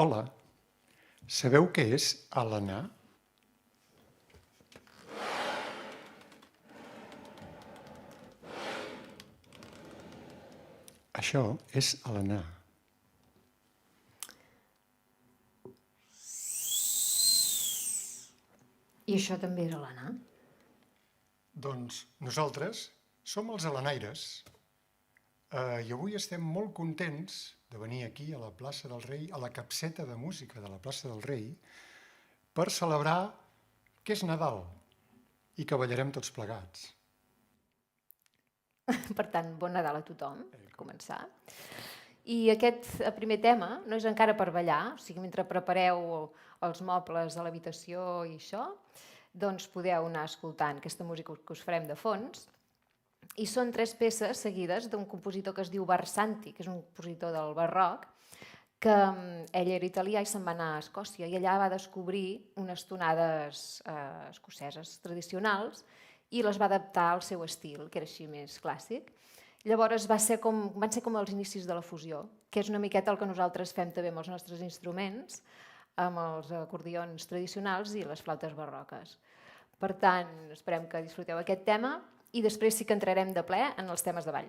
Hola, sabeu què és alenar? Això és alenar. I això també era l'anar? Doncs nosaltres som els alenaires i avui estem molt contents de venir aquí a la plaça del Rei, a la capseta de música de la plaça del Rei, per celebrar que és Nadal i que ballarem tots plegats. Per tant, bon Nadal a tothom, per començar. I aquest primer tema no és encara per ballar, o sigui, mentre prepareu els mobles a l'habitació i això, doncs podeu anar escoltant aquesta música que us farem de fons. I són 3 peces seguides d'un compositor que es diu Barsanti, que és un compositor del barroc, que ell era italià i se'n va anar a Escòcia i allà va descobrir unes tonades escoceses tradicionals i les va adaptar al seu estil, que era així més clàssic. Llavors van ser com els inicis de la fusió, que és una miqueta el que nosaltres fem també amb els nostres instruments, amb els acordions tradicionals i les flautes barroques. Per tant, esperem que disfruteu aquest tema i després sí que entrarem de ple en els temes de ball.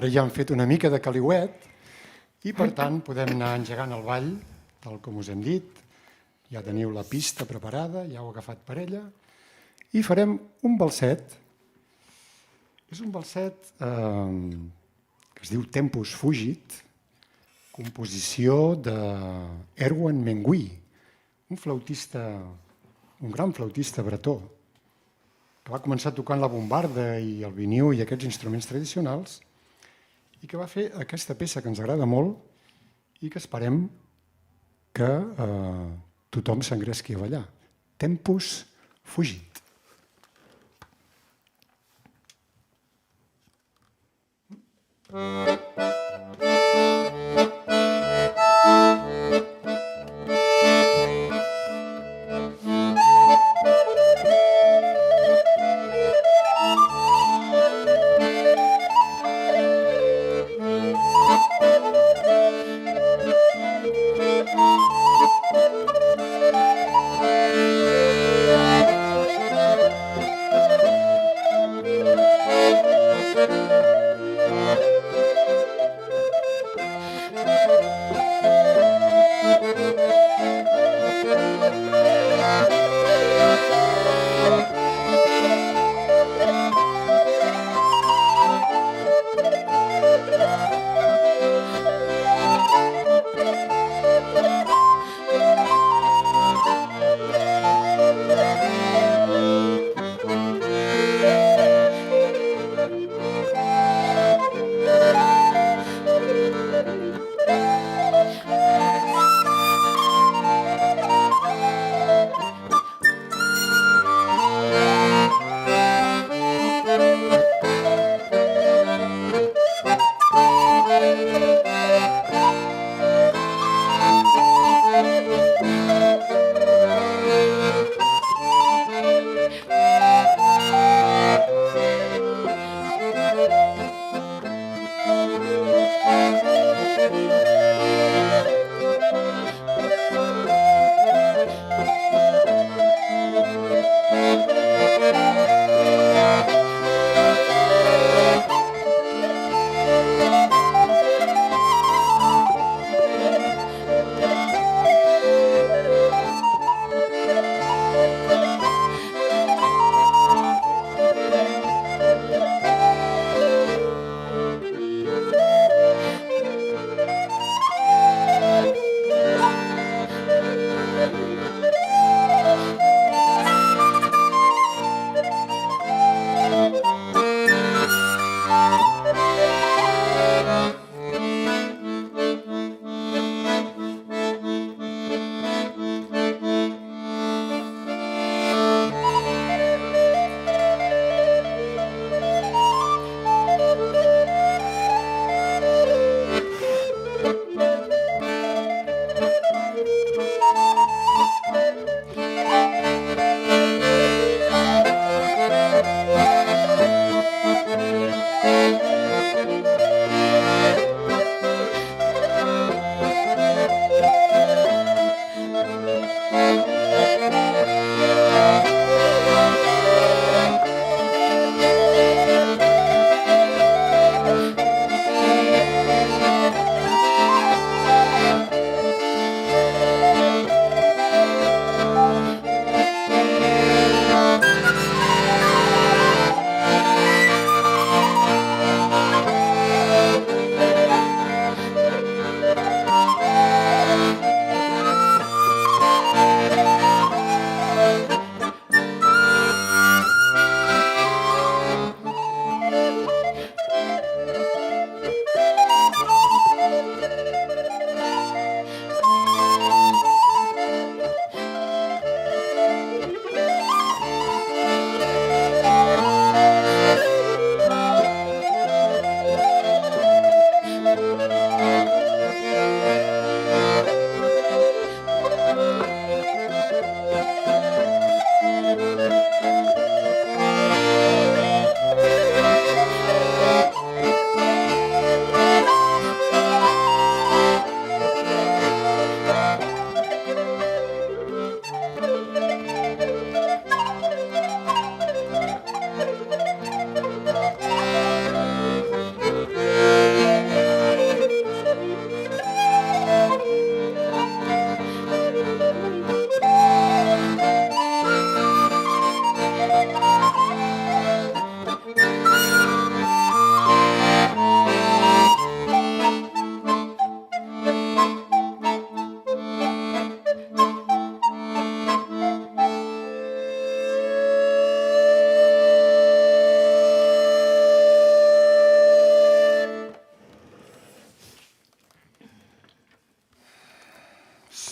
Ara ja han fet una mica de caliuet i, per tant, podem anar engegant el ball, tal com us hem dit. Ja teniu la pista preparada, ja heu agafat parella. I farem un balset. És un balset que es diu Tempus Fugit, composició d'Erwan Menguy, un gran flautista bretó, que va començar tocant la bombarda i el viniu i aquests instruments tradicionals i que va fer aquesta peça que ens agrada molt i que esperem que tothom s'engresqui a ballar. Tempus Fugit.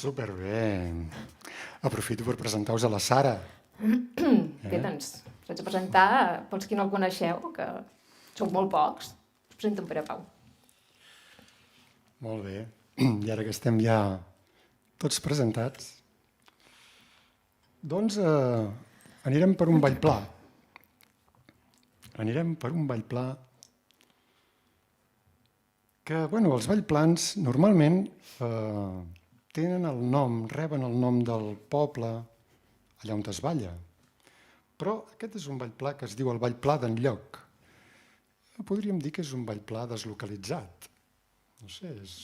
Superbé. Aprofito per presentar-vos a la Sara. Bé, doncs, vaig a presentar, pels qui no el coneixeu, que sou molt pocs, us presento en Pere Pau. Molt bé. I ara que estem ja tots presentats, doncs anirem per un ball pla. Anirem per un ball pla que, bueno, els ballplans normalment tenen el nom, reben el nom del poble allà on es balla. Però aquest és un ball pla que es diu el ball pla d'enlloc. Podríem dir que és un ball pla deslocalitzat. No sé, és...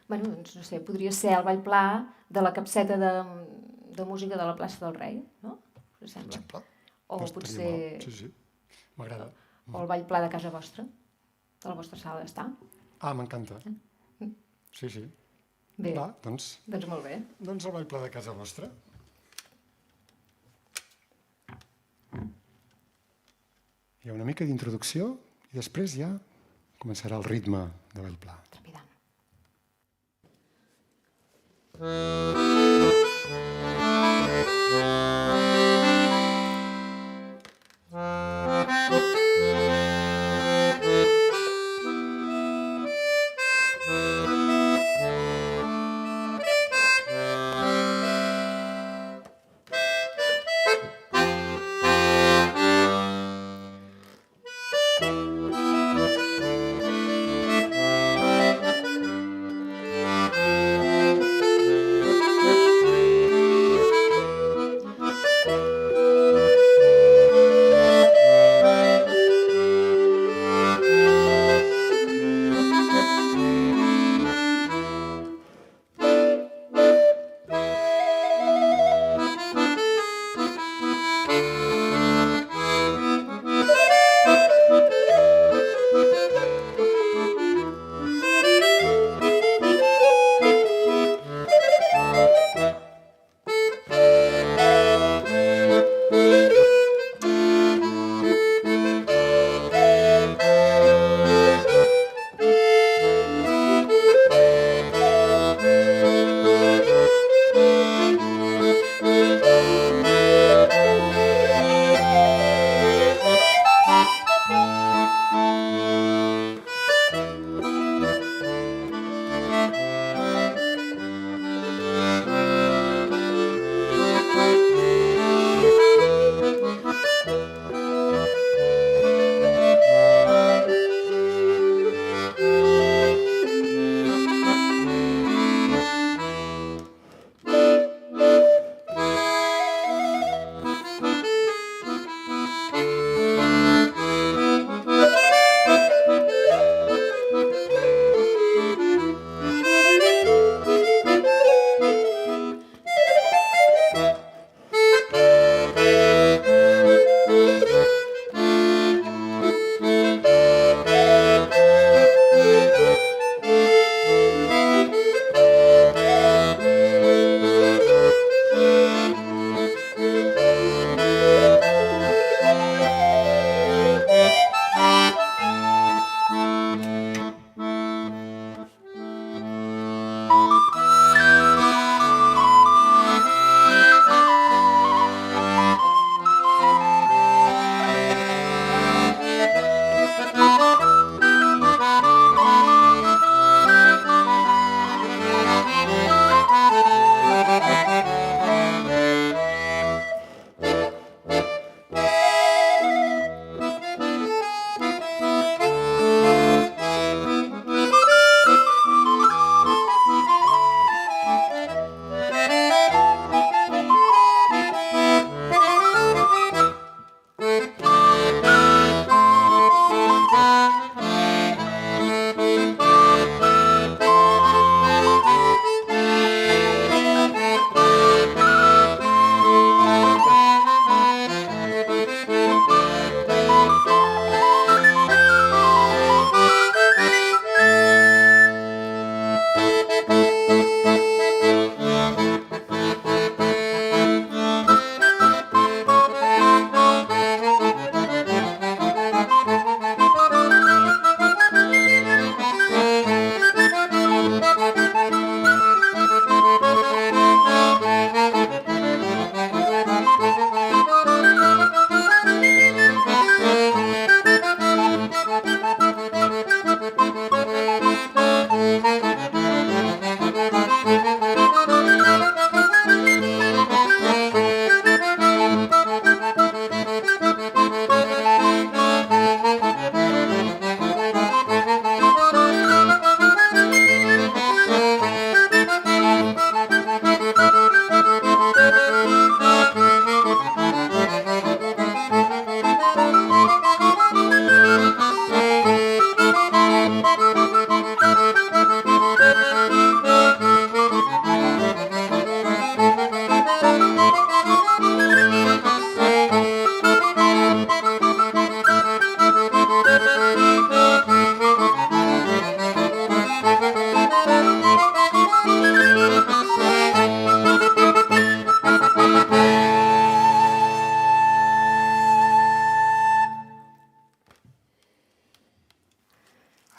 Bueno, doncs, no sé, podria ser el ball pla de la capseta de música de la plaça del Rei, no? Us Per sembla? exemple. O No estaria potser mal. Sí, sí. M'agrada. o el ball pla de casa vostra, de la vostra sala d'estar. Ah, m'encanta. Sí, sí. Bé, Va, doncs molt bé. el ball pla de casa vostra. Hi ha una mica d'introducció i després ja començarà el ritme de ball pla. Trepidant.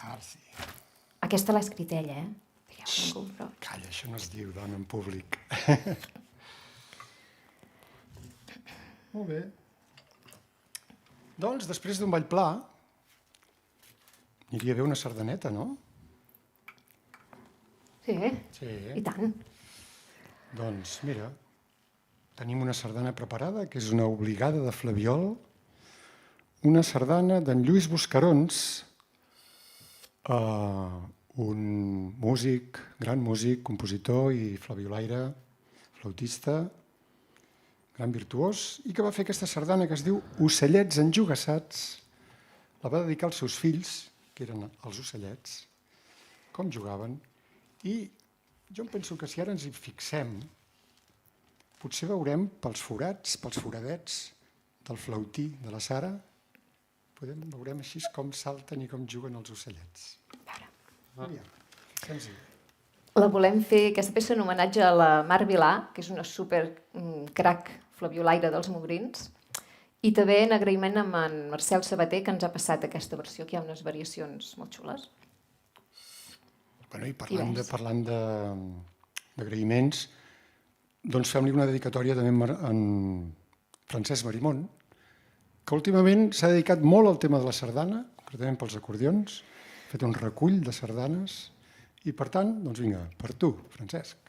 Ah, sí. Aquesta l'ha escrit ella, Digueu ningú, però... Calla, això no es diu dona en públic. Molt bé. Doncs, després d'un ball pla, aniria bé una sardaneta, no? Sí, Sí. i tant. Doncs, mira, tenim una sardana preparada, que és una obligada de Flabiol, una sardana d'en Lluís Buscarons, un músic, gran músic, compositor i flabiolaire, flautista, gran virtuós, i que va fer aquesta sardana que es diu Ocellets enjugassats. La va dedicar als seus fills, que eren els ocellets, com jugaven. I jo em penso que si ara ens hi fixem, potser veurem pels forats, pels foradets del flautí de la Sara, veurem així com salten i com juguen els ocellets. Aviam, fixem-s'hi. La volem fer, aquesta peça, en homenatge a la Mar Vilà, que és una super crac flabiolaire dels Mogrins, i també en agraïment amb en Marcel Sabater, que ens ha passat aquesta versió, que hi ha unes variacions molt xules. Bueno, i parlant d'agraïments, doncs fem-li una dedicatòria també a en Francesc Marimón, que últimament s'ha dedicat molt al tema de la sardana, concretament pels acordions, ha fet un recull de sardanes, i per tant, doncs vinga, per tu, Francesc.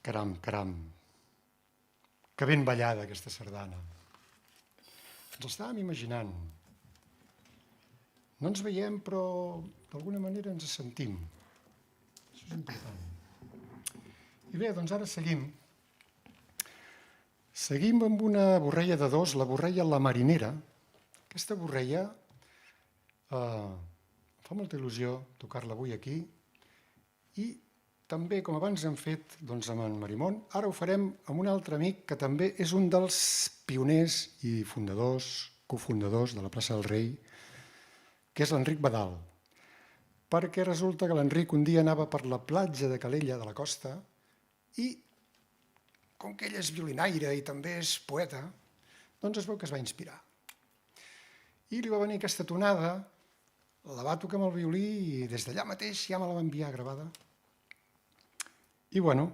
Caram, caram. Que ben ballada aquesta sardana. Ens l'estàvem imaginant. No ens veiem, però d'alguna manera ens sentim. Això és important. I bé, doncs ara seguim. Seguim amb una borreia de dos, la borreia La Marinera. Aquesta borreia fa molta il·lusió tocar-la avui aquí i també, com abans hem fet amb en Marimon, ara ho farem amb un altre amic que també és un dels pioners i cofundadors de la plaça del Rei, que és l'Enric Badal. Perquè resulta que l'Enric un dia anava per la platja de Calella, de la costa, i com que ell és violinaire i també és poeta, doncs es veu que es va inspirar. I li va venir aquesta tonada, la va tocar amb el violí i des d'allà mateix ja me la va enviar gravada. I bueno,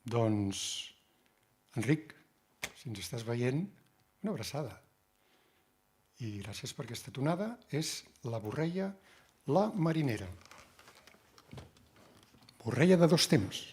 doncs, Enric, si ens estàs veient, una abraçada. I gràcies per aquesta tonada, és la borreia La Marinera. Borreia de dos temps.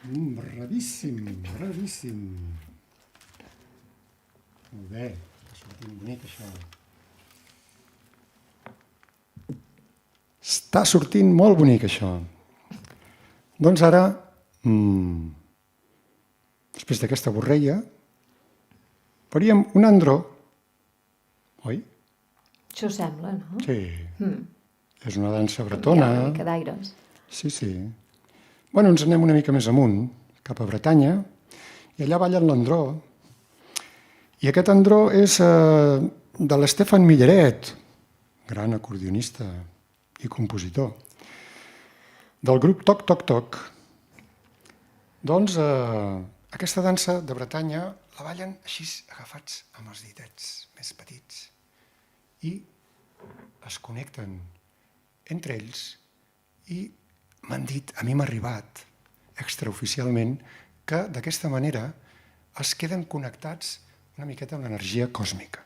Bravíssim, bravíssim. Molt bé, està sortint bonic això. Està sortint molt bonic això. Doncs ara, després d'aquesta borreia, faríem un andró, oi? Això sembla, no? Sí. És una dansa Hi bretona. ha una mica d'aires. Sí, sí. Bueno, ens anem una mica més amunt, cap a Bretanya, i allà ballen l'andró. I aquest andró és de l'Estefan Milleret, gran acordionista i compositor, del grup Toc Toc Toc. Doncs aquesta dansa de Bretanya la ballen així agafats amb els ditets més petits i es connecten entre ells i m'han dit, a mi m'ha arribat extraoficialment, que d'aquesta manera es queden connectats una miqueta amb l'energia còsmica.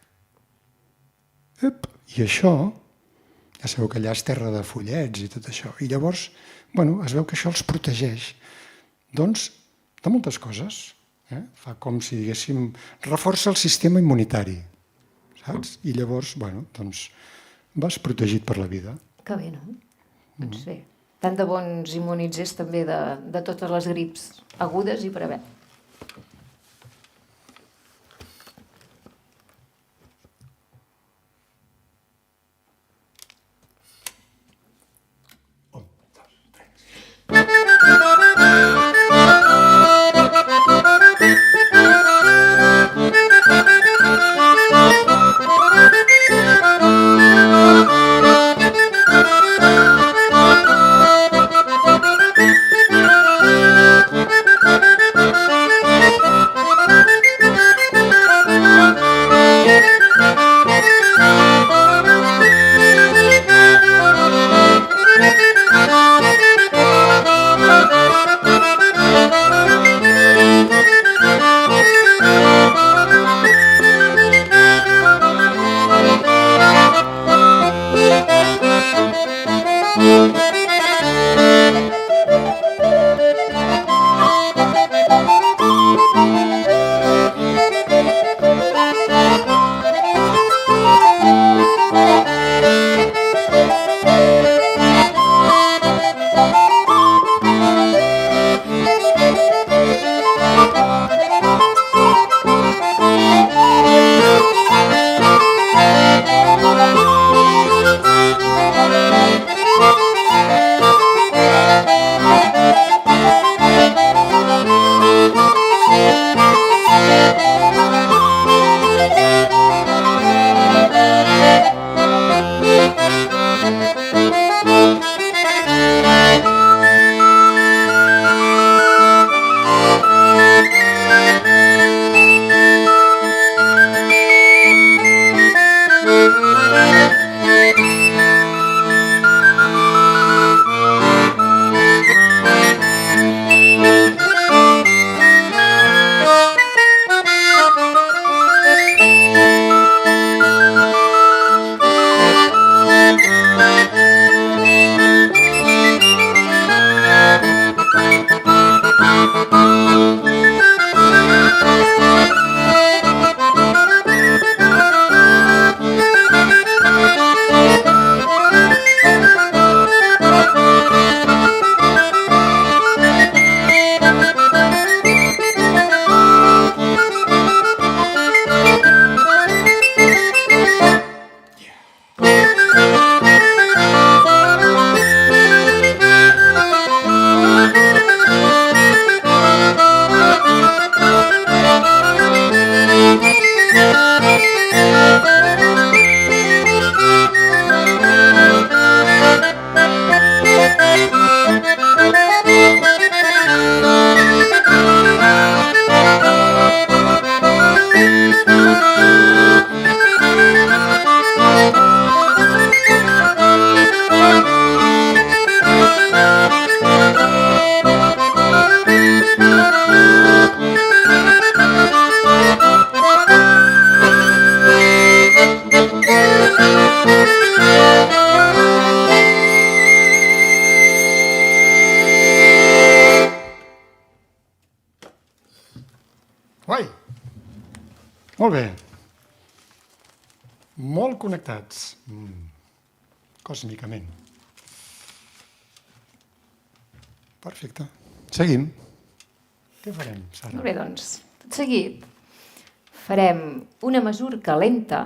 I això, ja sabeu que allà és terra de follets i tot això, i llavors, bueno, es veu que això els protegeix, doncs, de moltes coses. Fa com si diguéssim, reforça el sistema immunitari, saps? I llavors, bueno, doncs, vas protegit per la vida. Que bé, no? Doncs bé. Tant de bons immunitzers també de totes les grips agudes i per haver. Guai! Molt bé. Molt connectats. Còsmicament. Perfecte. Seguim. Què farem, Sara? Molt bé, doncs, tot seguit farem una mazurka lenta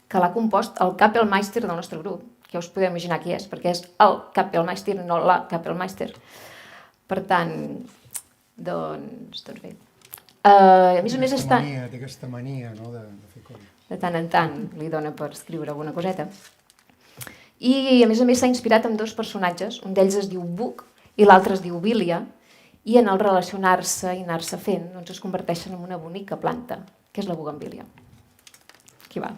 que l'ha compost el Kapellmeister del nostre grup. Ja us podeu imaginar qui és, perquè és el Kapellmeister, no la Kapellmeister. Per tant, doncs bé. A més està... Té aquesta mania, no?, de fer coses. De tant en tant li dona per escriure alguna coseta. I a més s'ha inspirat en 2 personatges, un d'ells es diu Buc i l'altre es diu Bília, i en el relacionar-se i anar-se fent doncs es converteixen en una bonica planta, que és la bugambília. Aquí va.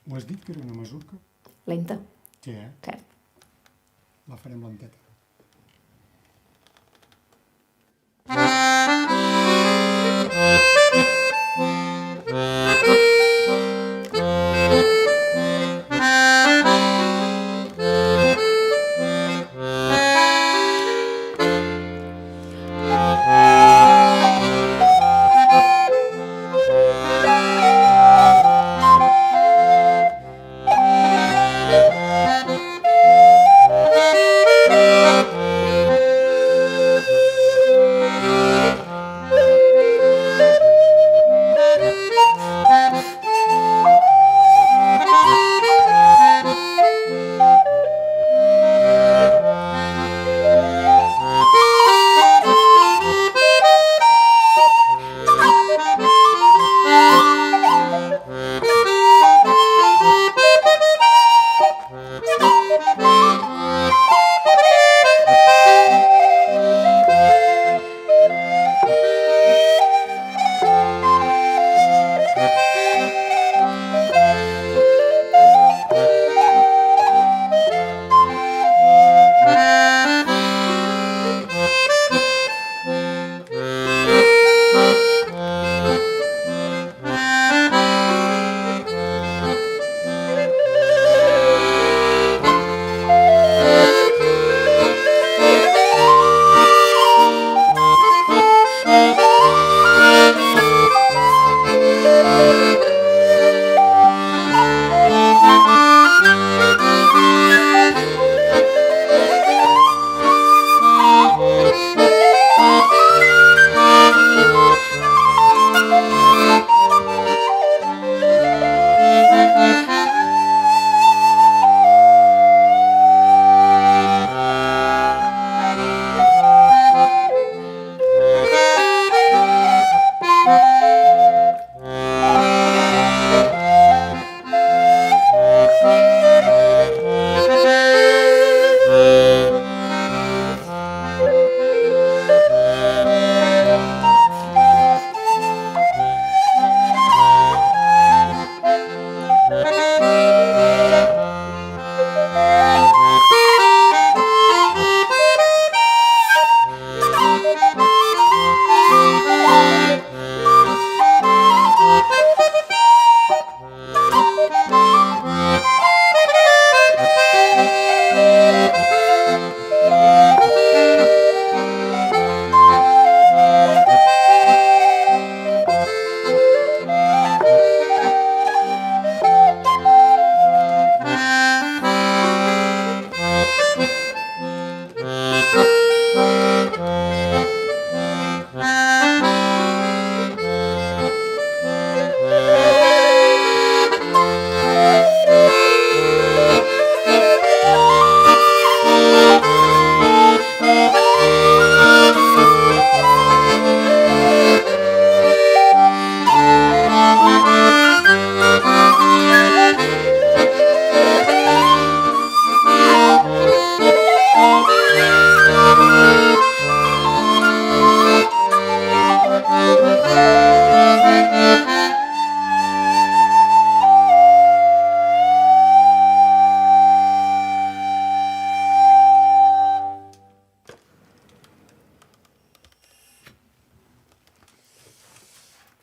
Ho has dit que era una mazurka? Lenta. Sí, Cert. La farem lenteta.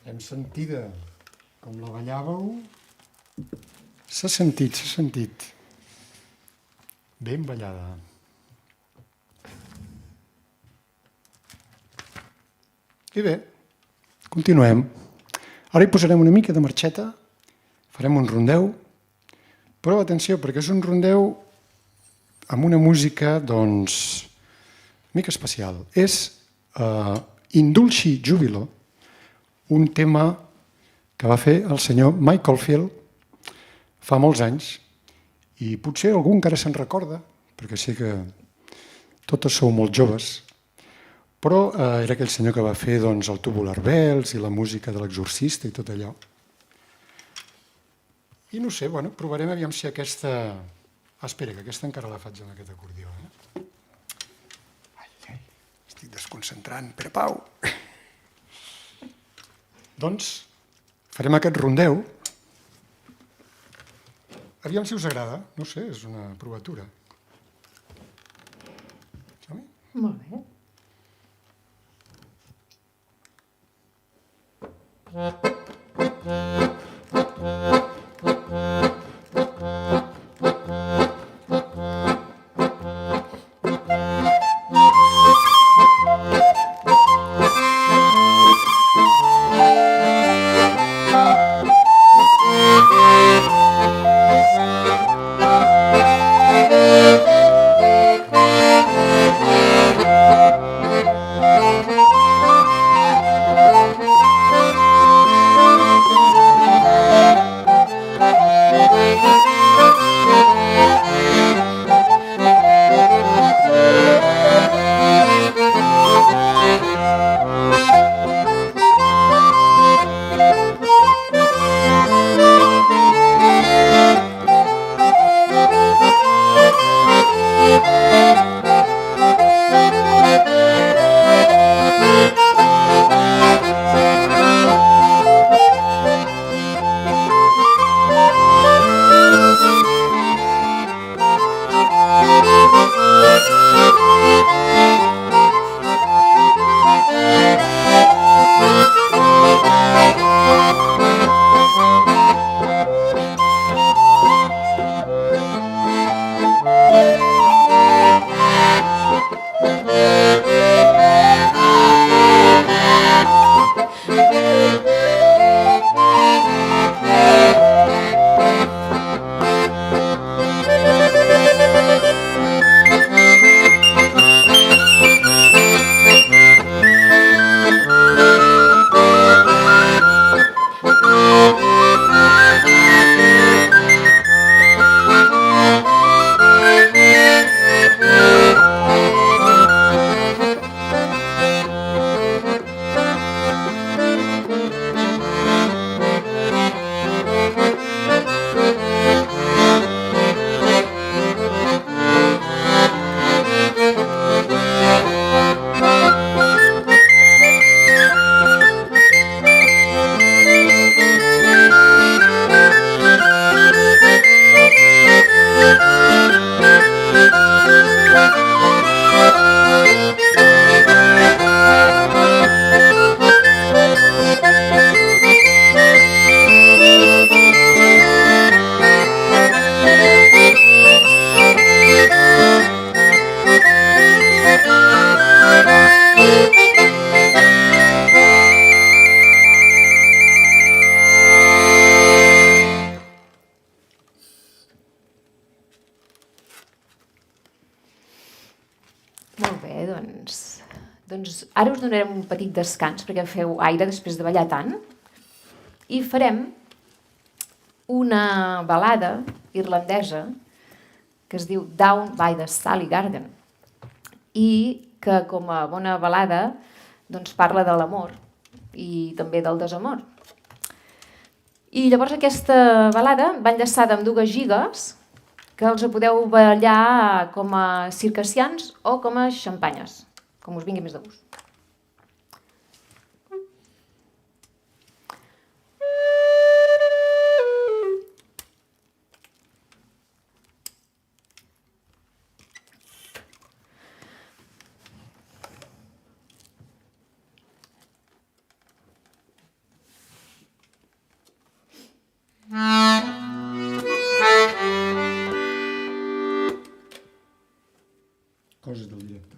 Hem sentida com la ballàveu. S'ha sentit. Ben ballada. I bé, continuem. Ara hi posarem una mica de marxeta, farem un rondeu, però atenció, perquè és un rondeu amb una música, doncs, una mica especial. És Indulci Jubilo, un tema que va fer el senyor Mike Oldfield fa molts anys, i potser algú encara se'n recorda, perquè sé que totes sou molt joves, però era aquell senyor que va fer doncs, el Tubular Bells i la música de l'Exorcista i tot allò. I no sé, bueno, provarem aviam si aquesta... espera, que aquesta encara la faig amb aquest acordió. Ai, estic desconcentrant. Pere Pau! Doncs farem aquest rondeu. Aviam si us agrada. No sé, és una provatura. Som-hi? Molt bé. Molt bé, doncs ara us donarem un petit descans perquè feu aire després de ballar tant i farem una balada irlandesa que es diu Down by the Sally Garden i que com a bona balada doncs parla de l'amor i també del desamor. I llavors aquesta balada va enllaçada amb 2 gigues que els podeu ballar com a circassians o com a xampanyes, com us vingui més de gust. Coses del directe.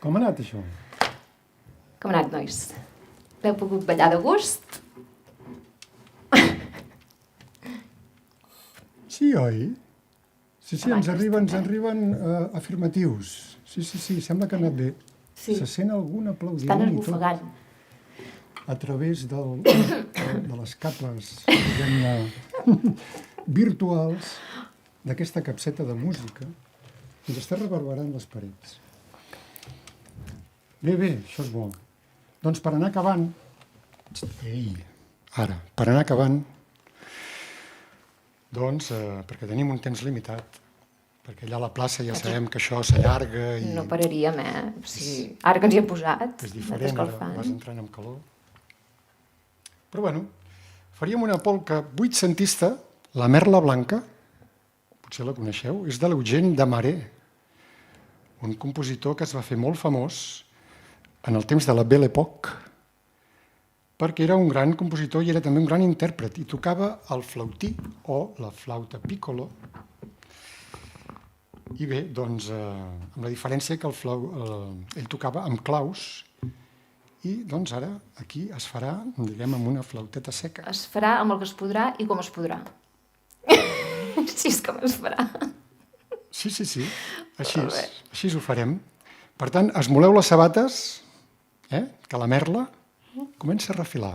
Com ha anat això? Com ha anat, nois? L'heu pogut ballar de gust? Sí, oi? Sí, Abans ens arriben també. afirmatius. Sí, sembla que ha anat bé. Sí. Se sent algun Estan aplaudiment i tot esbufegant. a través de les capes, diguem-ne, virtuals d'aquesta capseta de música. Ens està reverberant les parets. Bé, això és bo. Doncs per anar acabant... Ei, ara, per anar acabant, doncs, perquè tenim un temps limitat, perquè allà a la plaça ja sabem que això s'allarga i No pararíem, O sigui, ara que ens hi hem posat, és diferent, ara escalfant. vas entrant amb calor. Però bueno, faríem una polca vuitcentista, la Merla Blanca, potser la coneixeu, és de l'Eugène Desmarais, un compositor que es va fer molt famós en el temps de la Belle Époque, perquè era un gran compositor i era també un gran intèrpret, i tocava el flautí o la flauta piccolo. I bé, doncs, amb la diferència que ell tocava amb claus, i doncs ara aquí es farà, diguem, amb una flauteta seca. Es farà amb el que es podrà i com es podrà. Així és com es farà. Sí, així ho farem. Per tant, esmoleu les sabates, que la Merla comença a refilar.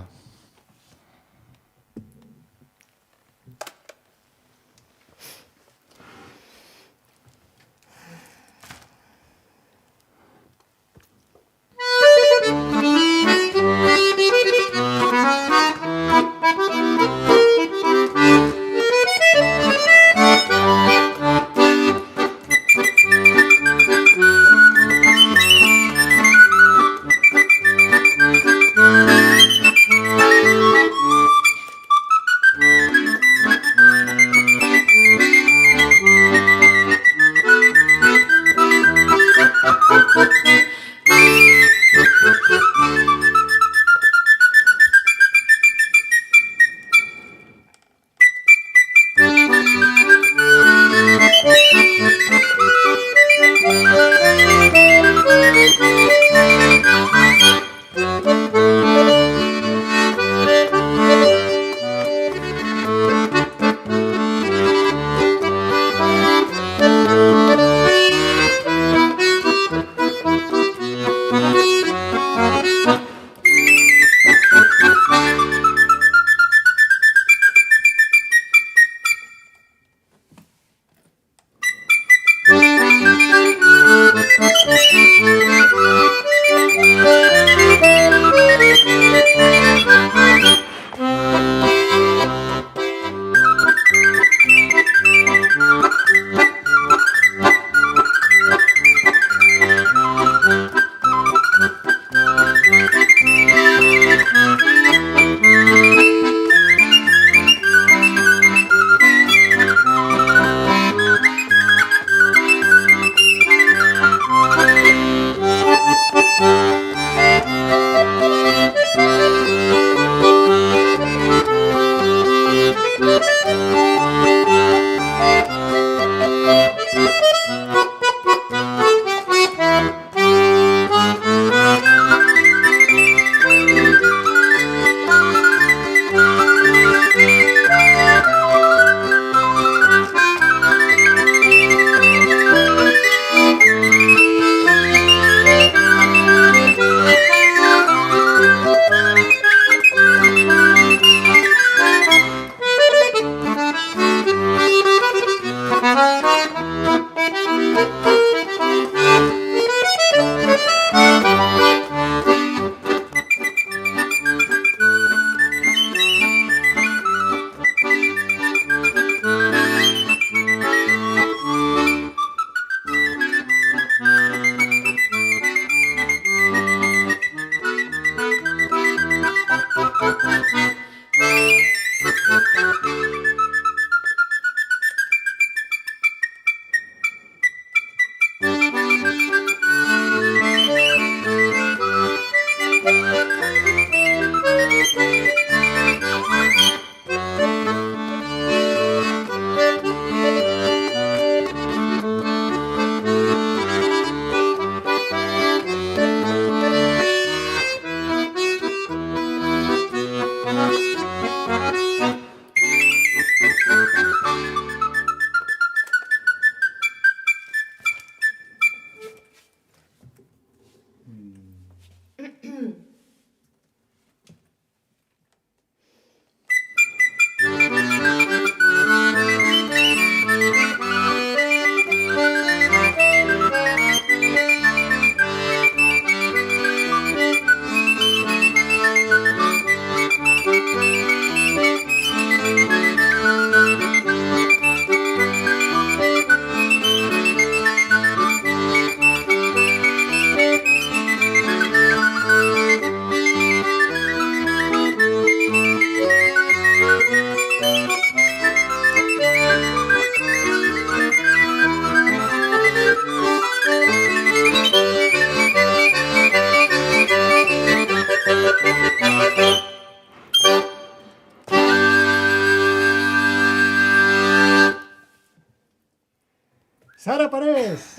Sara Parés,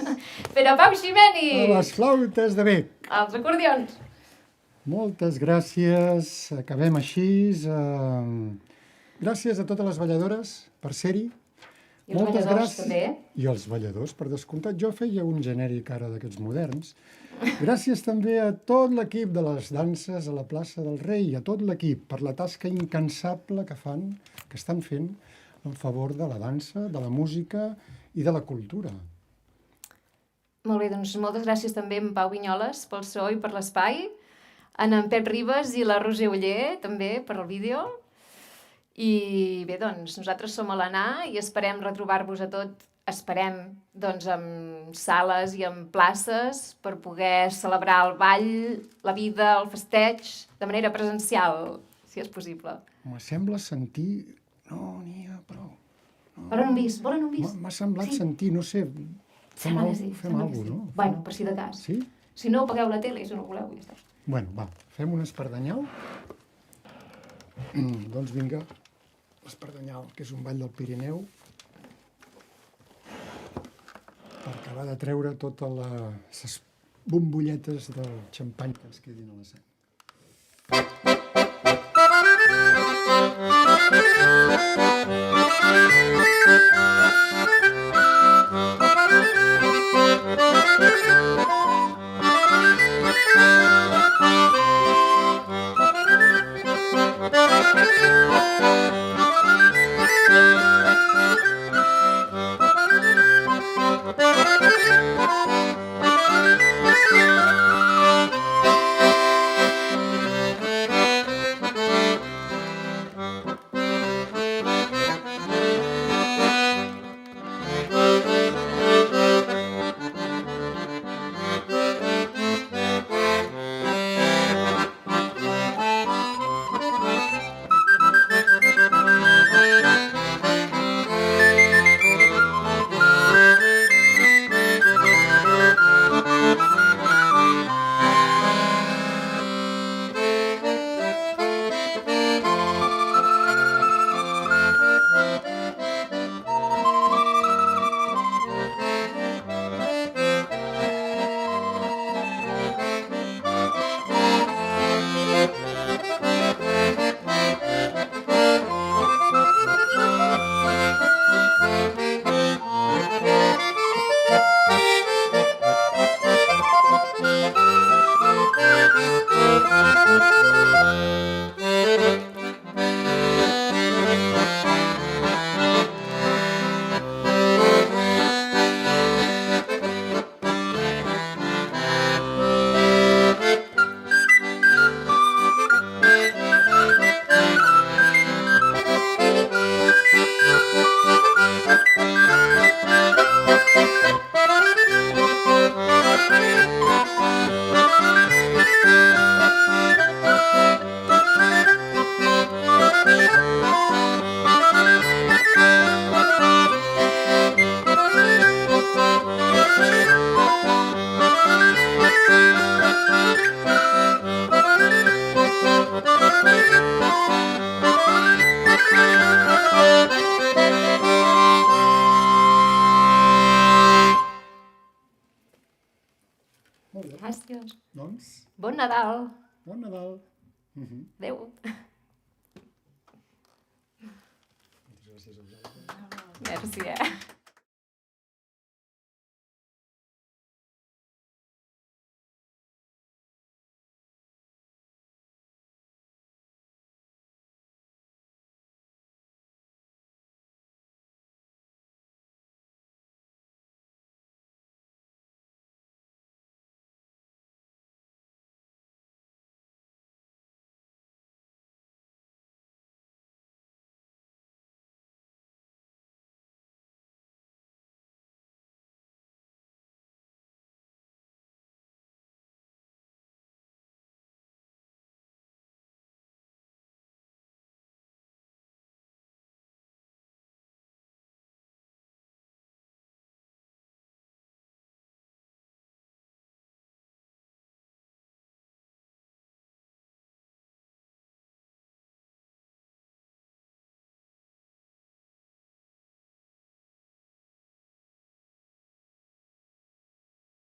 Pere Pau a Ximeni! les flautes de bec. Els acordions! Moltes gràcies, acabem així. Gràcies a totes les balladores per ser-hi. I els balladors, també. I els balladors, per descomptat. Jo feia un genèric ara d'aquests moderns. Gràcies també a tot l'equip de les danses a la plaça del Rei, a tot l'equip, per la tasca incansable que estan fent en favor de la dansa, de la música i de la cultura. Molt bé, doncs moltes gràcies també a en Pau Vinyoles pel so i per l'espai, a en Pep Ribas i la Roser Oller, també, per el vídeo. I bé, doncs, nosaltres som a l'Anar i esperem retrobar-vos a tot, doncs, en sales i en places per poder celebrar el ball, la vida, el festeig, de manera presencial, si és possible. Me sembla sentir... No, n'hi ha prou. Volen un bis? Volen un bis? M'ha semblat sentir, no sé, fem alguna cosa, no? Bueno, per si de cas. Sí? Si no, apagueu la tele i si no voleu, ja està. Bueno, va, fem un espardanyal. Doncs vinga, l'espardanyal, que és un ball del Pirineu, per acabar de treure totes les bombolletes del xampany que ens quedin a la sang. Molt bé. Gràcies. Doncs, Bon Nadal. bon Nadal. Adéu. Moltes gràcies a vosaltres. Merci,